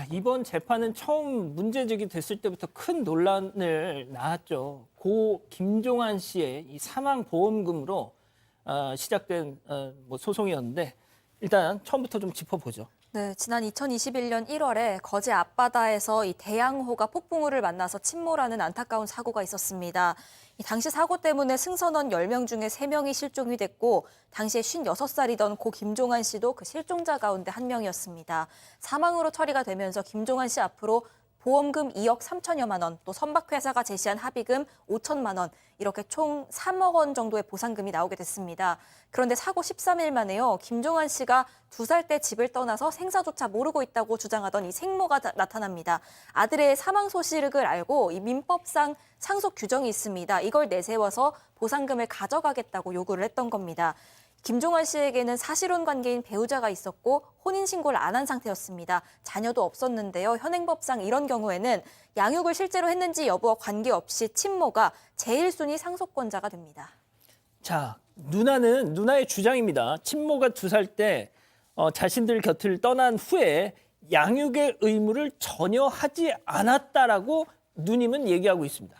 자, 이번 재판은 처음 문제 제기됐을 때부터 큰 논란을 낳았죠. 고 김종한 씨의 이 사망 보험금으로 시작된 소송이었는데 일단 처음부터 좀 짚어보죠. 네, 지난 2021년 1월에 거제 앞바다에서 이 대양호가 폭풍우를 만나서 침몰하는 안타까운 사고가 있었습니다. 당시 사고 때문에 승선원 10명 중에 3명이 실종이 됐고 당시에 56살이던 고 김종한 씨도 그 실종자 가운데 한 명이었습니다. 사망으로 처리가 되면서 김종한 씨 앞으로 보험금 2억 3천여만 원, 또 선박회사가 제시한 합의금 5천만 원, 이렇게 총 3억 원 정도의 보상금이 나오게 됐습니다. 그런데 사고 13일 만에요. 김종한 씨가 2살 때 집을 떠나서 생사조차 모르고 있다고 주장하던 이 생모가 나타납니다. 아들의 사망 소식을 알고 이 민법상 상속 규정이 있습니다. 이걸 내세워서 보상금을 가져가겠다고 요구를 했던 겁니다. 김종한 씨에게는 사실혼 관계인 배우자가 있었고 혼인신고를 안 한 상태였습니다. 자녀도 없었는데요. 현행법상 이런 경우에는 양육을 실제로 했는지 여부와 관계없이 친모가 제1순위 상속권자가 됩니다. 자, 누나의 주장입니다. 친모가 2살 때 자신들 곁을 떠난 후에 양육의 의무를 전혀 하지 않았다라고 누님은 얘기하고 있습니다.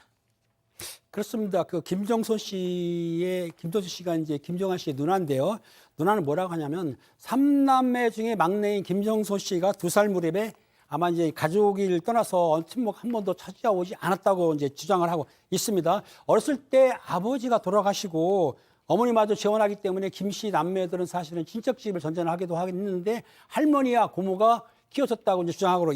그렇습니다. 그 김정소 씨가 이제 김종한 씨의 누나인데요. 누나는 뭐라고 하냐면 3남매 중에 막내인 김정소 씨가 2살 무렵에 아마 이제 가족을 떠나서 친모가 한 번도 찾아오지 않았다고 이제 주장을 하고 있습니다. 어렸을 때 아버지가 돌아가시고 어머니마저 재혼하기 때문에 김 씨 남매들은 사실은 친척집을 전전하기도 했는데 할머니와 고모가 키워줬다고 이제 주장하고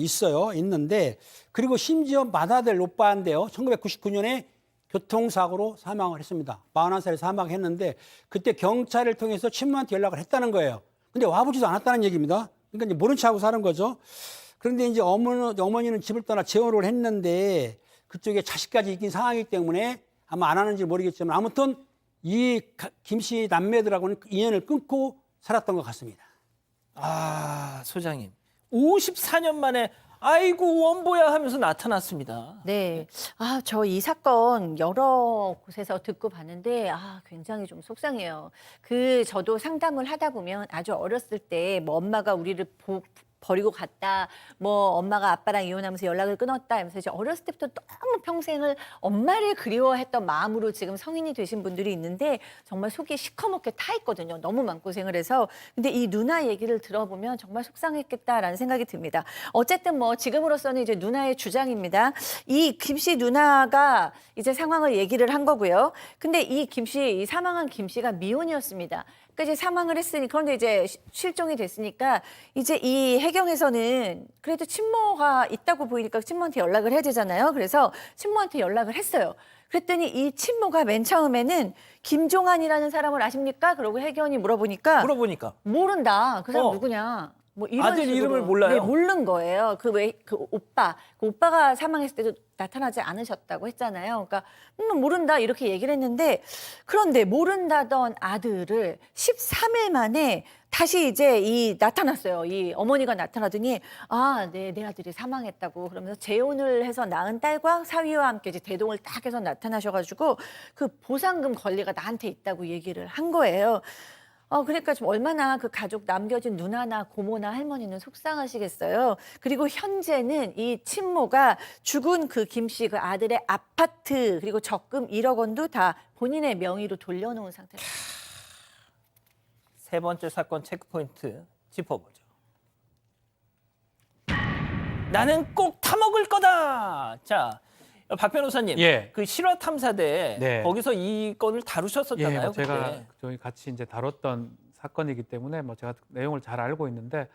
있는데 그리고 심지어 맏아들 오빠인데요. 1999년에 교통사고로 사망을 했습니다. 41살에 사망했는데 그때 경찰을 통해서 친모한테 연락을 했다는 거예요. 근데 와보지도 않았다는 얘기입니다. 그러니까 이제 모른 척하고 사는 거죠. 그런데 이제 어머니는 집을 떠나 재혼을 했는데 그쪽에 자식까지 있긴 상황이기 때문에 아마 안 하는지 모르겠지만 아무튼 이 김씨 남매들하고는 인연을 끊고 살았던 것 같습니다. 아, 소장님. 54년 만에 아이고 원보야 하면서 나타났습니다. 네. 저 이 사건 여러 곳에서 듣고 봤는데, 굉장히 좀 속상해요. 저도 상담을 하다 보면 아주 어렸을 때 뭐 엄마가 우리를 버리고 갔다, 뭐 엄마가 아빠랑 이혼하면서 연락을 끊었다 하면서 이제 어렸을 때부터 너무 평생을 엄마를 그리워했던 마음으로 지금 성인이 되신 분들이 있는데 정말 속이 시커멓게 타 있거든요. 너무 마음고생을 해서. 근데 이 누나 얘기를 들어보면 정말 속상했겠다라는 생각이 듭니다. 어쨌든 뭐 지금으로서는 이제 누나의 주장입니다. 이 김씨 누나가 이제 상황을 얘기를 한 거고요. 근데 이 사망한 김씨가 미혼이었습니다. 그러니까 이제 사망을 했으니 그런데 이제 실종이 됐으니까 이제 이 해경에서는 그래도 친모가 있다고 보이니까 친모한테 연락을 해야 되잖아요. 그래서 친모한테 연락을 했어요. 그랬더니 이 친모가 맨 처음에는 김종한이라는 사람을 아십니까? 그러고 해경이 물어보니까 모른다. 그 사람 누구냐? 뭐 이런 아들 식으로. 이름을 몰라요? 네, 모르는 거예요. 그 오빠가 사망했을 때도 나타나지 않으셨다고 했잖아요. 그러니까 모른다 이렇게 얘기를 했는데 그런데 모른다던 아들을 13일 만에 다시 이제 나타났어요. 이 어머니가 나타나더니 네, 내 아들이 사망했다고 그러면서 재혼을 해서 낳은 딸과 사위와 함께 이제 대동을 딱 해서 나타나셔가지고 그 보상금 권리가 나한테 있다고 얘기를 한 거예요. 그러니까 좀 얼마나 그 가족 남겨진 누나나 고모나 할머니는 속상하시겠어요. 그리고 현재는 이 친모가 죽은 그 김 씨 그 아들의 아파트 그리고 적금 1억 원도 다 본인의 명의로 돌려놓은 상태입니다. 세 번째 사건 체크포인트 짚어보죠. 나는 꼭 타먹을 거다. 자, 박 변호사님, 예. 그 실화탐사대 네. 거기서 이 건을 다루셨었잖아요. 예, 제가 그때. 저희 같이 이제 다뤘던 사건이기 때문에 뭐 제가 내용을 잘 알고 있는데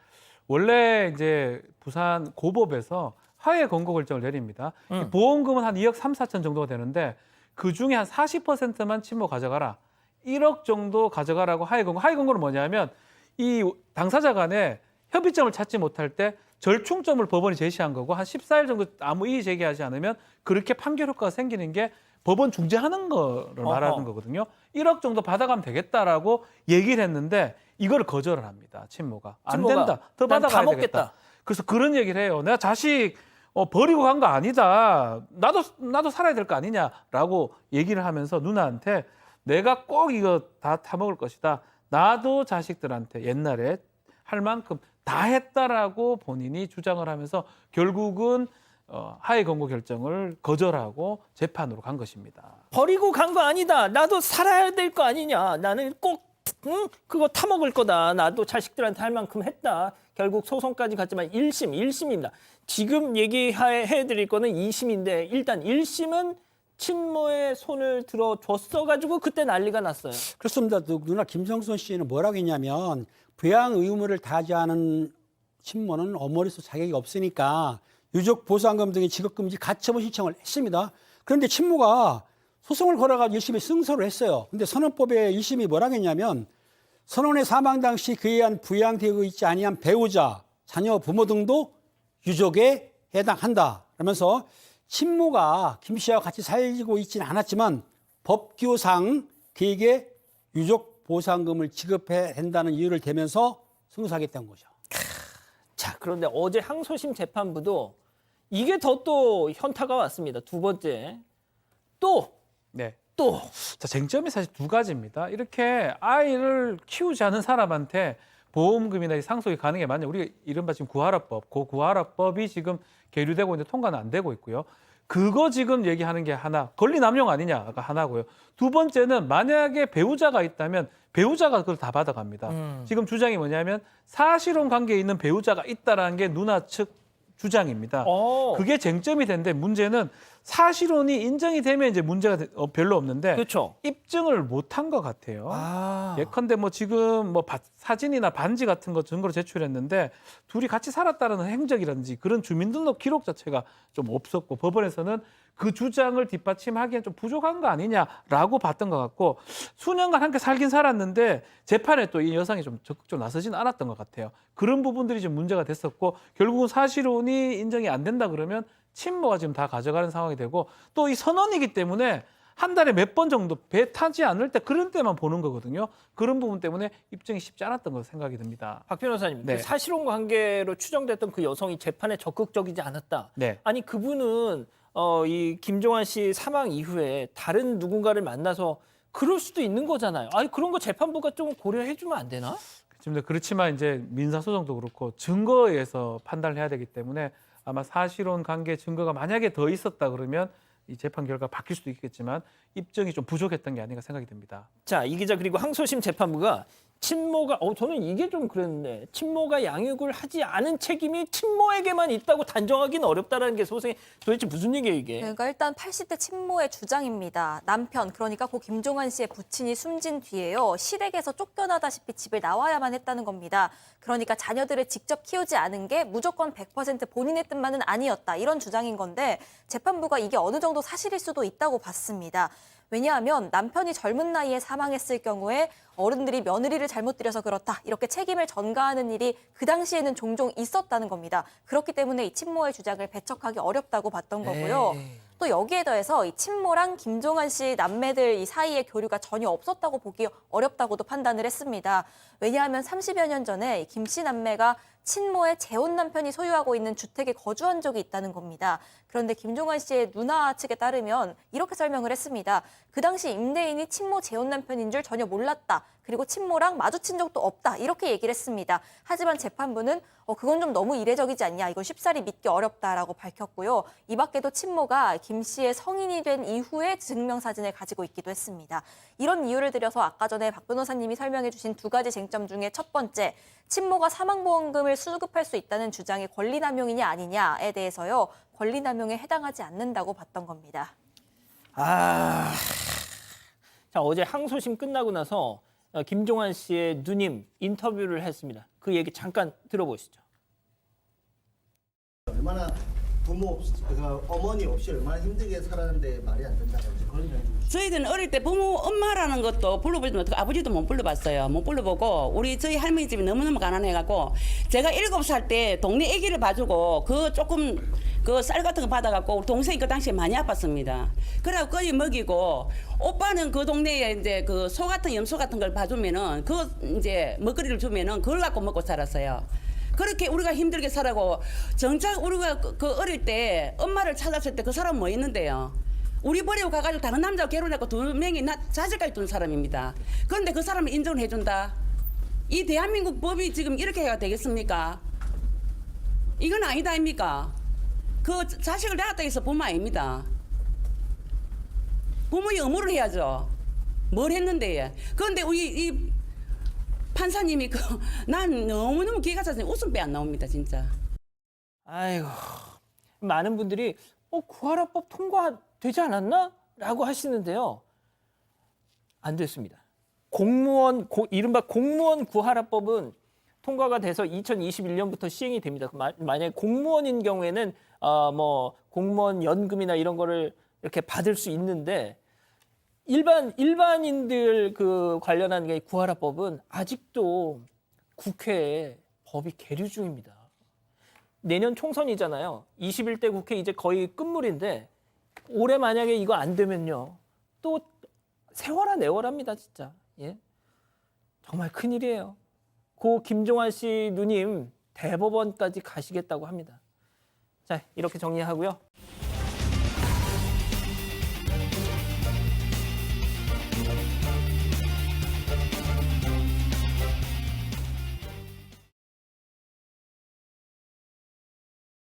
원래 이제 부산 고법에서 하해 권고 결정을 내립니다. 이 보험금은 한 2억 3, 4천 정도가 되는데 그 중에 한 40%만 친모 가져가라. 1억 정도 가져가라고 하해 권고. 하해 권고는 뭐냐면 이 당사자 간에 협의점을 찾지 못할 때 절충점을 법원이 제시한 거고 한 14일 정도 아무 이의 제기하지 않으면 그렇게 판결 효과가 생기는 게 법원 중재하는 거를 말하는 거거든요. 1억 정도 받아가면 되겠다라고 얘기를 했는데 이걸 거절을 합니다. 친모가. 안 된다. 더 받아가야 되겠다. 그래서 그런 얘기를 해요. 내가 자식 버리고 간 거 아니다. 나도 살아야 될 거 아니냐라고 얘기를 하면서 누나한테 내가 꼭 이거 다 타먹을 것이다. 나도 자식들한테 옛날에 할 만큼 다 했다라고 본인이 주장을 하면서 결국은 하해 권고 결정을 거절하고 재판으로 간 것입니다. 버리고 간 거 아니다. 나도 살아야 될 거 아니냐. 나는 꼭 그거 타먹을 거다. 나도 자식들한테 할 만큼 했다. 결국 소송까지 갔지만 1심입니다. 지금 얘기해드릴 거는 2심인데 일단 1심은 친모의 손을 들어줬어가지고 그때 난리가 났어요. 그렇습니다. 누나 김정선 씨는 뭐라고 했냐면 부양 의무를 다하지 않은 친모는 어머니로서 자격이 없으니까 유족 보상금 등의 지급금지 가처분 신청을 했습니다. 그런데 친모가 소송을 걸어가지고 1심에 승소를 했어요. 근데 선언법에 1심이 뭐라고 했냐면 선원의 사망 당시 그에 의한 부양되고 있지 아니한 배우자, 자녀, 부모 등도 유족에 해당한다. 그러면서 친모가 김 씨와 같이 살고 있지는 않았지만 법규상 그에게 유족 보상금을 지급해야 된다는 이유를 대면서 승소하겠다는 거죠. 자, 그런데 어제 항소심 재판부도 이게 또 현타가 왔습니다. 두 번째. 네. 또. 자, 쟁점이 사실 두 가지입니다. 이렇게 아이를 키우지 않은 사람한테 보험금이나 상속이 가능해 맞냐? 우리가 이른바 지금 구하라법, 그 구하라법이 지금 계류되고 있는데 통과는 안 되고 있고요. 그거 지금 얘기하는 게 하나, 권리 남용 아니냐가 하나고요. 두 번째는 만약에 배우자가 있다면 배우자가 그걸 다 받아갑니다. 지금 주장이 뭐냐면 사실혼 관계에 있는 배우자가 있다라는 게 누나 측 주장입니다. 그게 쟁점이 되는데 문제는 사실혼이 인정이 되면 이제 문제가 별로 없는데 그렇죠. 입증을 못한 것 같아요. 예컨대 뭐 지금 뭐 사진이나 반지 같은 거 증거로 제출했는데 둘이 같이 살았다는 행적이라든지 그런 주민등록 기록 자체가 좀 없었고 법원에서는 그 주장을 뒷받침하기엔 좀 부족한 거 아니냐라고 봤던 것 같고 수년간 함께 살긴 살았는데 재판에 또 이 여성이 좀 적극적으로 나서지는 않았던 것 같아요. 그런 부분들이 좀 문제가 됐었고 결국은 사실혼이 인정이 안 된다 그러면 친모가 지금 다 가져가는 상황이 되고 또 이 선언이기 때문에 한 달에 몇 번 정도 배 타지 않을 때 그런 때만 보는 거거든요. 그런 부분 때문에 입증이 쉽지 않았던 것으로 생각이 듭니다. 박 변호사님, 네. 그 사실혼 관계로 추정됐던 그 여성이 재판에 적극적이지 않았다. 네. 아니 그분은 이 김종환 씨 사망 이후에 다른 누군가를 만나서 그럴 수도 있는 거잖아요. 아니 그런 거 재판부가 좀 고려해 주면 안 되나? 그렇지만 이제 민사소송도 그렇고 증거에 의해서 판단을 해야 되기 때문에 아마 사실혼 관계 증거가 만약에 더 있었다 그러면 이 재판 결과가 바뀔 수도 있겠지만 입증이 좀 부족했던 게 아닌가 생각이 듭니다. 자, 이 기자 그리고 항소심 재판부가 친모가 저는 이게 좀 그랬는데 친모가 양육을 하지 않은 책임이 친모에게만 있다고 단정하기는 어렵다라는 게 소송에 도대체 무슨 얘기예요 이게? 그러니까 일단 80대 친모의 주장입니다. 남편 그러니까 고 김종환 씨의 부친이 숨진 뒤에요. 시댁에서 쫓겨나다시피 집을 나와야만 했다는 겁니다. 그러니까 자녀들을 직접 키우지 않은 게 무조건 100% 본인의 뜻만은 아니었다. 이런 주장인 건데 재판부가 이게 어느 정도 사실일 수도 있다고 봤습니다. 왜냐하면 남편이 젊은 나이에 사망했을 경우에 어른들이 며느리를 잘못 들여서 그렇다. 이렇게 책임을 전가하는 일이 그 당시에는 종종 있었다는 겁니다. 그렇기 때문에 이 친모의 주장을 배척하기 어렵다고 봤던 거고요. 또 여기에 더해서 이 친모랑 김종환 씨 남매들 이 사이에 교류가 전혀 없었다고 보기 어렵다고도 판단을 했습니다. 왜냐하면 30여 년 전에 김 씨 남매가 친모의 재혼 남편이 소유하고 있는 주택에 거주한 적이 있다는 겁니다. 그런데 김종환 씨의 누나 측에 따르면 이렇게 설명을 했습니다. 그 당시 임대인이 친모 재혼 남편인 줄 전혀 몰랐다. 그리고 친모랑 마주친 적도 없다. 이렇게 얘기를 했습니다. 하지만 재판부는 그건 좀 너무 이례적이지 않냐. 이건 쉽사리 믿기 어렵다라고 밝혔고요. 이 밖에도 친모가 김 씨의 성인이 된 이후에 증명사진을 가지고 있기도 했습니다. 이런 이유를 들여서 아까 전에 박 변호사님이 설명해 주신 두 가지 쟁점 중에 첫 번째, 친모가 사망보험금을 수급할 수 있다는 주장이 권리남용이냐 아니냐에 대해서요. 권리남용에 해당하지 않는다고 봤던 겁니다. 자, 어제 항소심 끝나고 나서 김종환 씨의 누님 인터뷰를 했습니다. 그 얘기 잠깐 들어보시죠. 얼마나 부모 없이, 어머니 없이 얼마나 힘들게 살았는데 말이 안 된다고 이제 그런 얘기. 저희들은 어릴 때 부모 엄마라는 것도 불러보지도 못하고 아버지도 못 불러봤어요. 못 불러보고 우리 저희 할머니 집이 너무너무 가난해갖고 제가 7살 때 동네 아기를 봐주고 그 조금 그 쌀 같은 거 받아갖고 우리 동생이 그 당시에 많이 아팠습니다. 그래갖고 거의 먹이고 오빠는 그 동네에 이제 그 소 같은 염소 같은 걸 봐주면은 그 이제 먹거리를 주면은 그걸 갖고 먹고 살았어요. 그렇게 우리가 힘들게 살아고 정작 우리가 그 어릴 때 엄마를 찾았을 때 그 사람 뭐 있는데요. 우리 버리고 가가지고 다른 남자하고 결혼했고 2명이 자식까지 둔 사람입니다. 그런데 그 사람을 인정을 해준다. 이 대한민국 법이 지금 이렇게 해야 되겠습니까? 이건 아니다 아닙니까? 그 자식을 낳았다 해서 부모 아닙니다. 부모의 의무를 해야죠. 뭘 했는데. 그런데 우리 이 판사님이 난 너무너무 기가 차서 웃음배 안 나옵니다, 진짜. 아이고, 많은 분들이 구하라법 통과되지 않았나? 라고 하시는데요. 안 됐습니다. 이른바 공무원 구하라법은 통과가 돼서 2021년부터 시행이 됩니다. 만약에 공무원인 경우에는 뭐 공무원 연금이나 이런 거를 이렇게 받을 수 있는데 일반인들 그 관련한 게 구하라법은 아직도 국회에 법이 계류 중입니다. 내년 총선이잖아요. 21대 국회 이제 거의 끝물인데 올해 만약에 이거 안 되면요. 또 세워라 내워랍니다, 진짜. 예? 정말 큰일이에요. 고 김종환 씨 누님 대법원까지 가시겠다고 합니다. 자, 이렇게 정리하고요.